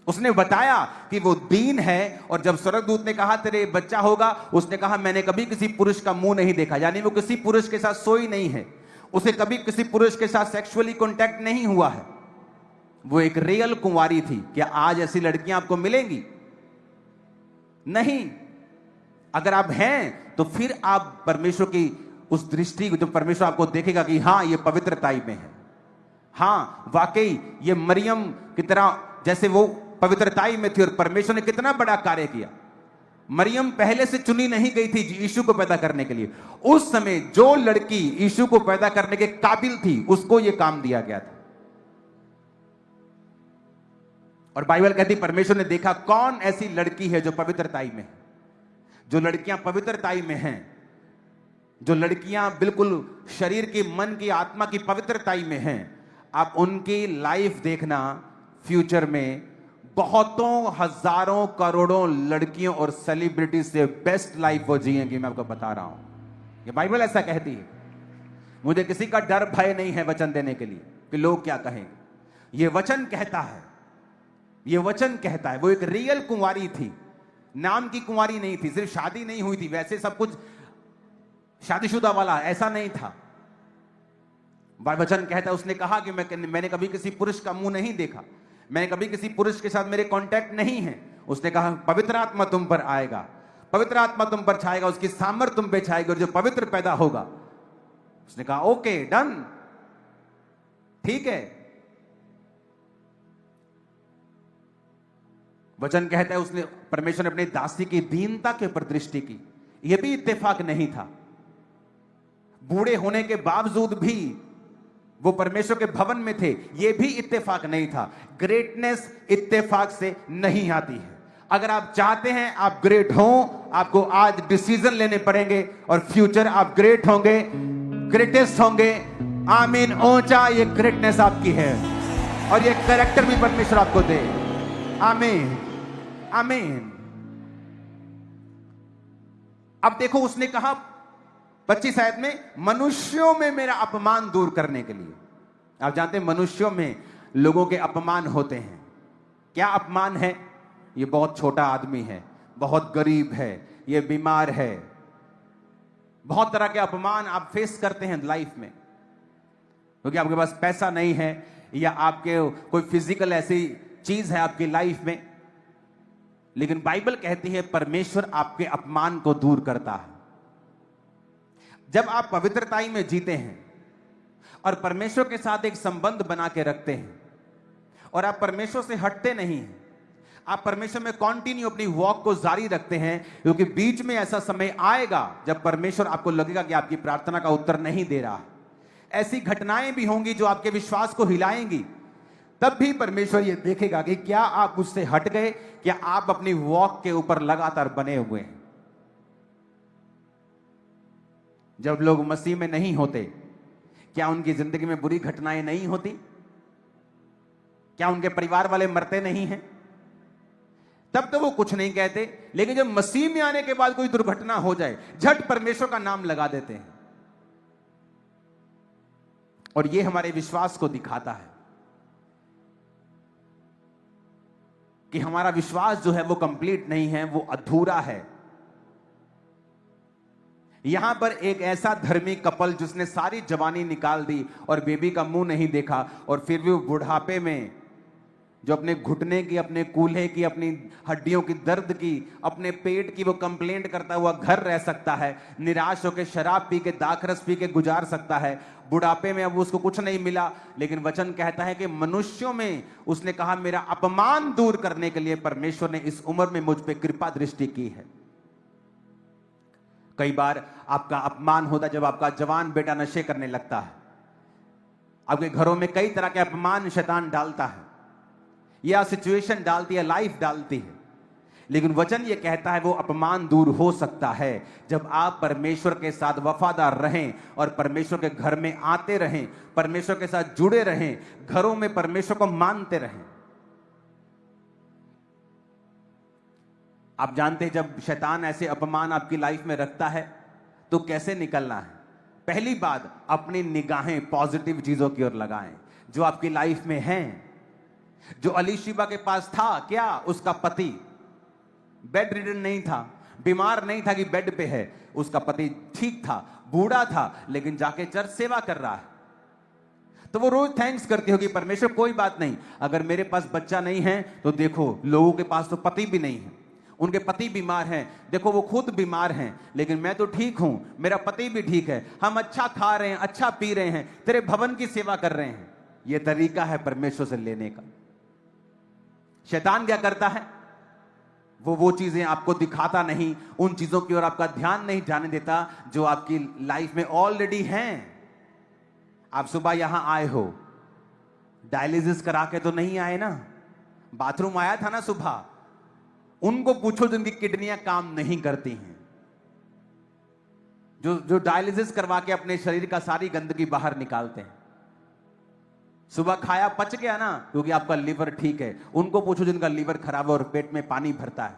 उसने बताया कि वो दीन है, और जब स्वर्गदूत ने कहा तेरे बच्चा होगा, उसने कहा मैंने कभी किसी पुरुष का मुंह नहीं देखा। यानी वो किसी पुरुष के साथ सोई नहीं है, उसे कभी किसी पुरुष के साथ सेक्सुअली कॉन्टैक्ट नहीं हुआ है। वो एक रियल कुंवारी थी। क्या आज ऐसी लड़कियां आपको मिलेंगी? नहीं। अगर आप हैं तो फिर आप परमेश्वर की उस दृष्टि को, जब परमेश्वर आपको देखेगा कि हां ये पवित्रताई में है, हां वाकई ये मरियम की तरह, जैसे वो पवित्रताई में थी और परमेश्वर ने कितना बड़ा कार्य किया। मरियम पहले से चुनी नहीं गई थी यीशु को पैदा करने के लिए। उस समय जो लड़की यीशु को पैदा करने के काबिल थी उसको यह काम दिया गया था। और बाइबल कहती परमेश्वर ने देखा कौन ऐसी लड़की है जो पवित्रताई में है। जो लड़कियां पवित्रताई में हैं, जो लड़कियां बिल्कुल शरीर की, मन की, आत्मा की पवित्रताई में हैं, आप उनकी लाइफ देखना, फ्यूचर में बहुतों हजारों करोड़ों लड़कियों और सेलिब्रिटी से बेस्ट लाइफ वो जिएंगी। मैं आपको बता रहा हूं, ये बाइबल ऐसा कहती है। मुझे किसी का डर भय नहीं है वचन देने के लिए कि लोग क्या कहेंगे। ये वचन कहता है, ये वचन कहता है। वो एक रियल कुंवारी थी, नाम की कुंवारी नहीं थी, सिर्फ शादी नहीं हुई थी, वैसे सब कुछ शादीशुदा वाला ऐसा नहीं था। वचन कहता है उसने कहा कि मैंने कभी किसी पुरुष का मुंह नहीं देखा, मैं कभी किसी पुरुष के साथ मेरे कांटेक्ट नहीं है। उसने कहा पवित्र आत्मा तुम पर आएगा, पवित्र आत्मा तुम पर छाएगा, उसकी सामर्थ तुम पे छाएगी और जो पवित्र पैदा होगा। उसने कहा ओके डन, ठीक है। वचन कहता है उसने, परमेश्वर ने अपनी दासी की दीनता के ऊपर दृष्टि की। यह भी इत्तेफाक नहीं था, बूढ़े होने के बावजूद भी वो परमेश्वर के भवन में थे, यह भी इत्तेफाक नहीं था। ग्रेटनेस इत्तेफाक से नहीं आती है। अगर आप चाहते हैं आप ग्रेट हो, आपको आज डिसीजन लेने पड़ेंगे और फ्यूचर आप ग्रेट होंगे, ग्रेटेस्ट होंगे। आमीन। ऊंचा ये ग्रेटनेस आपकी है और ये कैरेक्टर भी परमेश्वर आपको दे। आमीन आमीन। अब देखो उसने कहा 25 आयत में, मनुष्यों में मेरा अपमान दूर करने के लिए। आप जानते हैं मनुष्यों में लोगों के अपमान होते हैं। क्या अपमान है? ये बहुत छोटा आदमी है, बहुत गरीब है, ये बीमार है। बहुत तरह के अपमान आप फेस करते हैं लाइफ में, क्योंकि आपके पास पैसा नहीं है या आपके कोई फिजिकल ऐसी चीज है आपकी लाइफ में। लेकिन बाइबल कहती है परमेश्वर आपके अपमान को दूर करता है। जब आप पवित्रताई में जीते हैं और परमेश्वर के साथ एक संबंध बना के रखते हैं और आप परमेश्वर से हटते नहीं हैं, आप परमेश्वर में कंटिन्यू अपनी वॉक को जारी रखते हैं, क्योंकि बीच में ऐसा समय आएगा जब परमेश्वर आपको लगेगा कि आपकी प्रार्थना का उत्तर नहीं दे रहा। ऐसी घटनाएं भी होंगी जो आपके विश्वास को हिलाएंगी। तब भी परमेश्वर ये देखेगा कि क्या आप उससे हट गए, क्या आप अपनी वॉक के ऊपर लगातार बने हुए हैं। जब लोग मसीह में नहीं होते, क्या उनकी जिंदगी में बुरी घटनाएं नहीं होती? क्या उनके परिवार वाले मरते नहीं हैं? तब तो वो कुछ नहीं कहते, लेकिन जब मसीह में आने के बाद कोई दुर्घटना हो जाए, झट परमेश्वर का नाम लगा देते हैं। और ये हमारे विश्वास को दिखाता है कि हमारा विश्वास जो है वो कंप्लीट नहीं है, वो अधूरा है। यहां पर एक ऐसा धर्मी कपल जिसने सारी जवानी निकाल दी और बेबी का मुंह नहीं देखा, और फिर भी वो बुढ़ापे में जो अपने घुटने की, अपने कूल्हे की, अपनी हड्डियों की दर्द की, अपने पेट की वो कंप्लेंट करता हुआ घर रह सकता है, निराश होकर शराब पी के, दाखरस पी के गुजार सकता है। बुढ़ापे में अब उसको कुछ नहीं मिला, लेकिन वचन कहता है कि मनुष्यों में उसने कहा मेरा अपमान दूर करने के लिए परमेश्वर ने इस उम्र में मुझ पे कृपा दृष्टि की है। कई बार आपका अपमान होता जब आपका जवान बेटा नशे करने लगता है। आपके घरों में कई तरह के अपमान शैतान डालता है, या सिचुएशन डालती है, लाइफ डालती है। लेकिन वचन ये कहता है वो अपमान दूर हो सकता है जब आप परमेश्वर के साथ वफादार रहें और परमेश्वर के घर में आते रहें, परमेश्वर के साथ जुड़े रहें, घरों में परमेश्वर को मानते रहें। आप जानते हैं जब शैतान ऐसे अपमान आपकी लाइफ में रखता है तो कैसे निकलना है। पहली बात, अपनी निगाहें पॉजिटिव चीजों की ओर लगाएं जो आपकी लाइफ में हैं। जो अलीशिबा के पास था, क्या उसका पति बेड रिडन नहीं था, बीमार नहीं था कि बेड पे है। उसका पति ठीक था, बूढ़ा था, लेकिन जाके चर्च सेवा कर रहा है। तो वो रोज थैंक्स करती होगी, परमेश्वर कोई बात नहीं, अगर मेरे पास बच्चा नहीं है तो देखो लोगों के पास तो पति भी नहीं है, उनके पति बीमार हैं, देखो वो खुद बीमार हैं, लेकिन मैं तो ठीक हूं, मेरा पति भी ठीक है, हम अच्छा खा रहे हैं, अच्छा पी रहे हैं, तेरे भवन की सेवा कर रहे हैं। यह तरीका है परमेश्वर से लेने का। शैतान क्या करता है? वो चीजें आपको दिखाता नहीं, उन चीजों की ओर आपका ध्यान नहीं जाने देता जो आपकी लाइफ में ऑलरेडी हैं। आप सुबह यहां आए हो, डायलिसिस करा के तो नहीं आए ना, बाथरूम आया था ना सुबह। उनको पूछो जिनकी किडनियां काम नहीं करती हैं, जो डायलिसिस करवा के अपने शरीर का सारी गंदगी बाहर निकालते हैं। सुबह खाया पच गया ना, क्योंकि आपका लीवर ठीक है। उनको पूछो जिनका लीवर खराब है और पेट में पानी भरता है।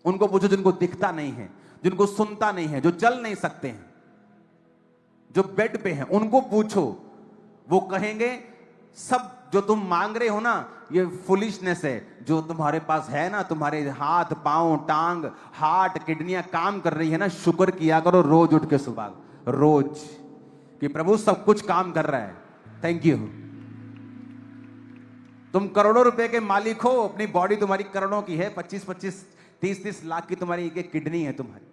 उनको पूछो जिनको दिखता नहीं है, जिनको सुनता नहीं है, जो चल नहीं सकते हैं, जो बेड पे हैं। उनको पूछो, वो कहेंगे सब जो तुम मांग रहे हो ना, ये फुलिशनेस है। जो तुम्हारे पास है ना, तुम्हारे हाथ पांव टांग हार्ट किडनियां काम कर रही है ना, शुक्र किया करो रोज उठ के सुबह, रोज, कि प्रभु सब कुछ काम कर रहा है, थैंक यू। तुम करोड़ों रुपए के मालिक हो, अपनी बॉडी तुम्हारी करोड़ों की है, 25-25 30-30 लाख की तुम्हारी एक किडनी है, तुम्हारी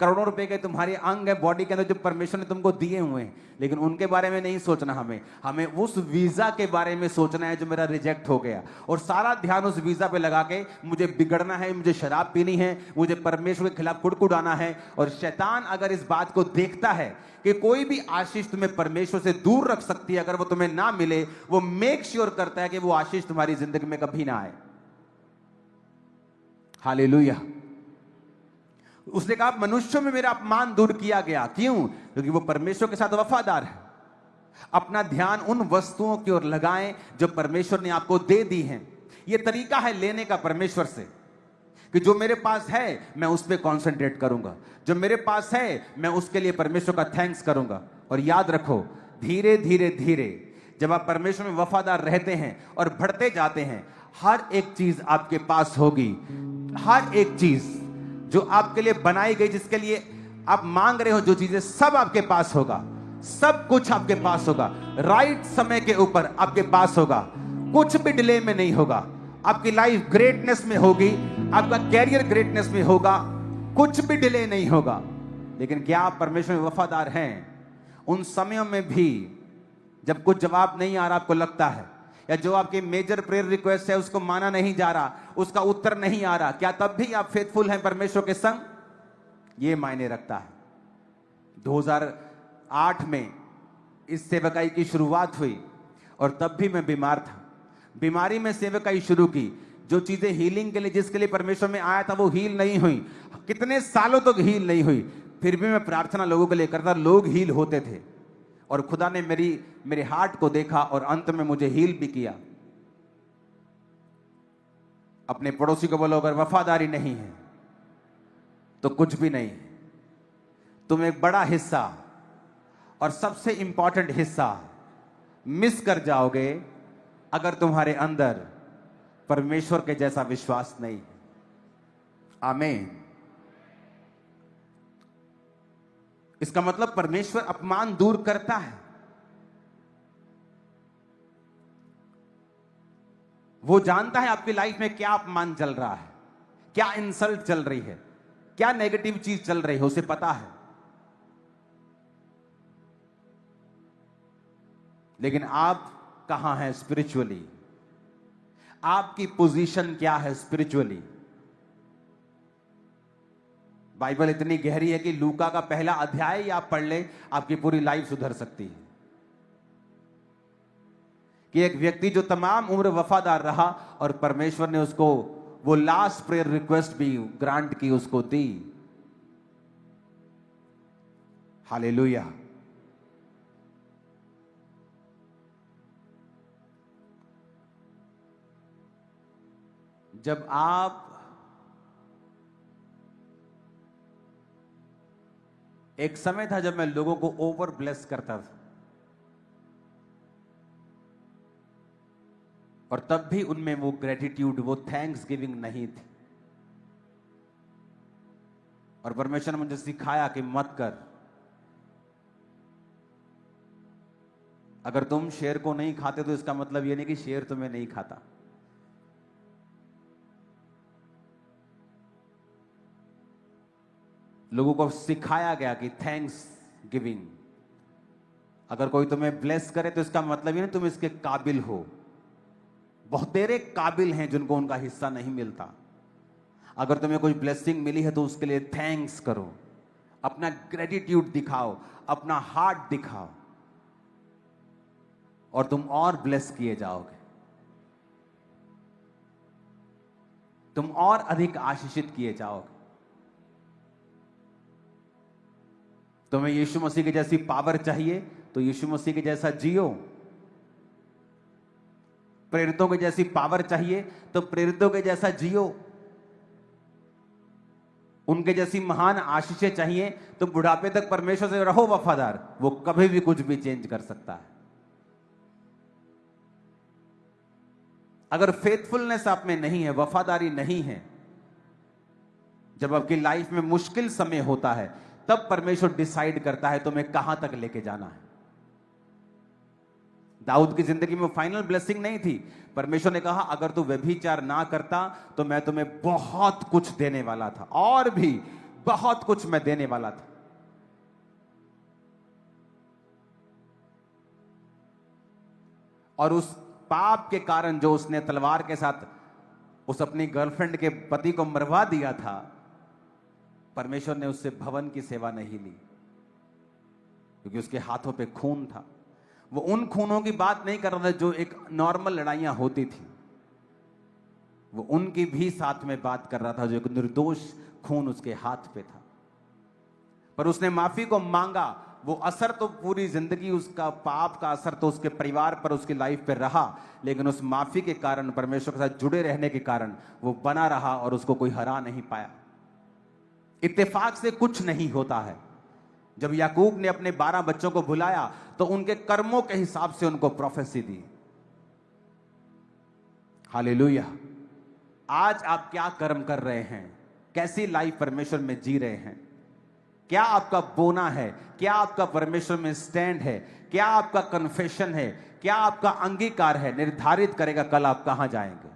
करोड़ों रुपए के तुम्हारे अंग है बॉडी के अंदर जो परमेश्वर ने तुमको दिए हुए हैं। लेकिन उनके बारे में नहीं सोचना, हमें उस वीजा के बारे में सोचना है जो मेरा रिजेक्ट हो गया, और सारा ध्यान उस वीजा पे लगा के मुझे बिगड़ना है, मुझे शराब पीनी है, मुझे परमेश्वर के खिलाफ कुड़कुड़ाना है। और शैतान अगर इस बात को देखता है कि कोई भी आशीष तुम्हें परमेश्वर से दूर रख सकती है, अगर वो तुम्हें ना मिले, वो मेक श्योर करता है कि वो आशीष तुम्हारी जिंदगी में कभी ना आए। हालेलुया। उसने कहा मनुष्यों में मेरा अपमान दूर किया गया। क्यों? क्योंकि वो परमेश्वर के साथ वफादार है। अपना ध्यान उन वस्तुओं की ओर लगाएं जो परमेश्वर ने आपको दे दी हैं। यह तरीका है लेने का परमेश्वर से, कि जो मेरे पास है मैं उस पर कॉन्सेंट्रेट करूंगा, जो मेरे पास है मैं उसके लिए परमेश्वर का थैंक्स करूंगा। और याद रखो, धीरे धीरे धीरे जब आप परमेश्वर में वफादार रहते हैं और बढ़ते जाते हैं, हर एक चीज आपके पास होगी। हर एक चीज जो आपके लिए बनाई गई, जिसके लिए आप मांग रहे हो, जो चीजें सब आपके पास होगा, सब कुछ आपके पास होगा, राइट समय के ऊपर आपके पास होगा, कुछ भी डिले में नहीं होगा। आपकी लाइफ ग्रेटनेस में होगी, आपका कैरियर ग्रेटनेस में होगा, कुछ भी डिले नहीं होगा। लेकिन क्या आप परमेश्वर में वफादार हैं? उन समयों में भी जब कुछ जवाब नहीं आ रहा, आपको लगता है, या जो आपकी मेजर प्रेयर रिक्वेस्ट है उसको माना नहीं जा रहा, उसका उत्तर नहीं आ रहा, क्या तब भी आप फेथफुल हैं परमेश्वर के संग? ये मायने रखता है। 2008 में इस सेवकाई की शुरुआत हुई और तब भी मैं बीमार था। बीमारी में सेवकाई शुरू की। जो चीजें हीलिंग के लिए, जिसके लिए परमेश्वर में आया था, वो हील नहीं हुई। कितने सालों तक हील नहीं हुई। फिर भी मैं प्रार्थना लोगों के लिए करता, लोग हील होते थे। और खुदा ने मेरे हार्ट को देखा और अंत में मुझे हील भी किया। अपने पड़ोसी को बोलो, अगर वफादारी नहीं है तो कुछ भी नहीं। तुम एक बड़ा हिस्सा और सबसे इंपॉर्टेंट हिस्सा मिस कर जाओगे अगर तुम्हारे अंदर परमेश्वर के जैसा विश्वास नहीं है। आमीन। इसका मतलब परमेश्वर अपमान दूर करता है। वो जानता है आपकी लाइफ में क्या अपमान चल रहा है, क्या इंसल्ट चल रही है, क्या नेगेटिव चीज चल रही है, उसे पता है। लेकिन आप कहां हैं स्पिरिचुअली? आपकी पोजीशन क्या है स्पिरिचुअली? बाइबल इतनी गहरी है कि लूका का पहला अध्याय ही आप पढ़ ले, आपकी पूरी लाइफ सुधर सकती है। कि एक व्यक्ति जो तमाम उम्र वफादार रहा और परमेश्वर ने उसको वो लास्ट प्रेयर रिक्वेस्ट भी ग्रांट की, उसको दी। हालेलुया। जब आप एक समय था जब मैं लोगों को ओवर ब्लेस करता था, और तब भी उनमें वो ग्रेटिट्यूड, वो थैंक्स गिविंग नहीं थी। और परमेश्वर ने मुझे सिखाया कि मत कर। अगर तुम शेर को नहीं खाते तो इसका मतलब ये नहीं कि शेर तुम्हें नहीं खाता। लोगों को सिखाया गया कि थैंक्स गिविंग, अगर कोई तुम्हें ब्लेस करे तो इसका मतलब ये नहीं तुम इसके काबिल हो। बहुत तेरे काबिल हैं जिनको उनका हिस्सा नहीं मिलता। अगर तुम्हें कोई ब्लेसिंग मिली है तो उसके लिए थैंक्स करो, अपना ग्रेटिट्यूड दिखाओ, अपना हार्ट दिखाओ, और तुम और ब्लेस किए जाओगे, तुम और अधिक आशीषित किए जाओगे। तुम्हें यीशु मसीह की जैसी पावर चाहिए तो यीशु मसीह के जैसा जियो। प्रेरितों की जैसी पावर चाहिए तो प्रेरितों के जैसा जियो। उनके जैसी महान आशीषें चाहिए तो बुढ़ापे तक परमेश्वर से रहो वफादार। वो कभी भी कुछ भी चेंज कर सकता है। अगर फेथफुलनेस आप में नहीं है, वफादारी नहीं है, जब आपकी लाइफ में मुश्किल समय होता है तब परमेश्वर डिसाइड करता है तुम्हें कहां तक लेके जाना है। दाऊद की जिंदगी में फाइनल ब्लेसिंग नहीं थी। परमेश्वर ने कहा अगर तू व्यभिचार ना करता तो मैं तुम्हें बहुत कुछ देने वाला था, और भी बहुत कुछ मैं देने वाला था। और उस पाप के कारण जो उसने तलवार के साथ उस अपनी गर्लफ्रेंड के पति को मरवा दिया था, परमेश्वर ने उससे भवन की सेवा नहीं ली, क्योंकि उसके हाथों पे खून था। वो उन खूनों की बात नहीं कर रहा था जो एक नॉर्मल लड़ाइयां होती थी, वो उनकी भी साथ में बात कर रहा था जो एक निर्दोष खून उसके हाथ पे था। पर उसने माफी को मांगा। वो असर तो पूरी जिंदगी उसका पाप का असर तो उसके परिवार पर, उसकी लाइफ पे रहा, लेकिन उस माफी के कारण, परमेश्वर के साथ जुड़े रहने के कारण वो बना रहा और उसको कोई हरा नहीं पाया। इत्तेफाक से कुछ नहीं होता है। जब याकूब ने अपने 12 बच्चों को बुलाया तो उनके कर्मों के हिसाब से उनको प्रोफेसी दी। हालेलुया। आज आप क्या कर्म कर रहे हैं? कैसी लाइफ परमेश्वर में जी रहे हैं? क्या आपका बोना है? क्या आपका परमेश्वर में स्टैंड है? क्या आपका कन्फेशन है? क्या आपका अंगीकार है? निर्धारित करेगा कल आप कहां जाएंगे।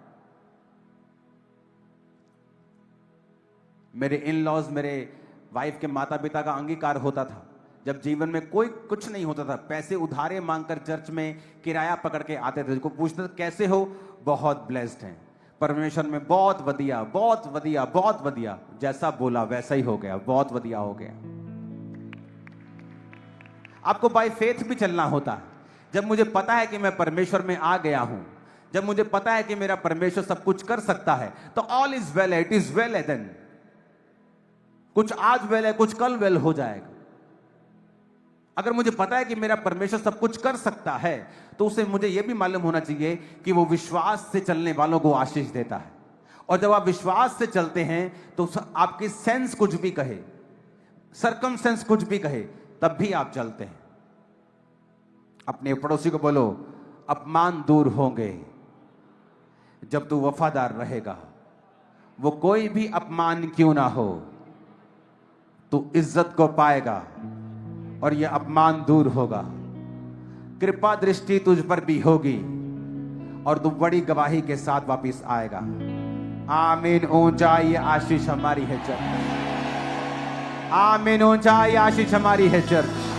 मेरे इन लॉज, मेरे वाइफ के माता पिता का अंगीकार होता था। जब जीवन में कोई कुछ नहीं होता था, पैसे उधारे मांगकर चर्च में किराया पकड़ के आते थे। जिसको पूछते थे कैसे हो, बहुत ब्लेस्ड हैं परमेश्वर में, बहुत वधिया, बहुत वधिया, बहुत वधिया। जैसा बोला वैसा ही हो गया, बहुत वधिया हो गया। आपको बाय फेथ भी चलना होता है। जब मुझे पता है कि मैं परमेश्वर में आ गया हूं, जब मुझे पता है कि मेरा परमेश्वर सब कुछ कर सकता है, तो all is well, it is well है। देन कुछ आज वेल है, कुछ कल वेल हो जाएगा। अगर मुझे पता है कि मेरा परमेश्वर सब कुछ कर सकता है, तो उसे मुझे यह भी मालूम होना चाहिए कि वो विश्वास से चलने वालों को आशीष देता है। और जब आप विश्वास से चलते हैं तो आपकी सेंस कुछ भी कहे, सरकमस्टेंस कुछ भी कहे, तब भी आप चलते हैं। अपने पड़ोसी को बोलो, अपमान दूर होंगे जब तू वफादार रहेगा। वो कोई भी अपमान क्यों ना हो, तू इज्जत को पाएगा और यह अपमान दूर होगा। कृपा दृष्टि तुझ पर भी होगी और तू बड़ी गवाही के साथ वापस आएगा। आमीन। ऊंचाई आशीष हमारी है चर्च। आमीन। ऊंचाई आशीष हमारी है चर्च।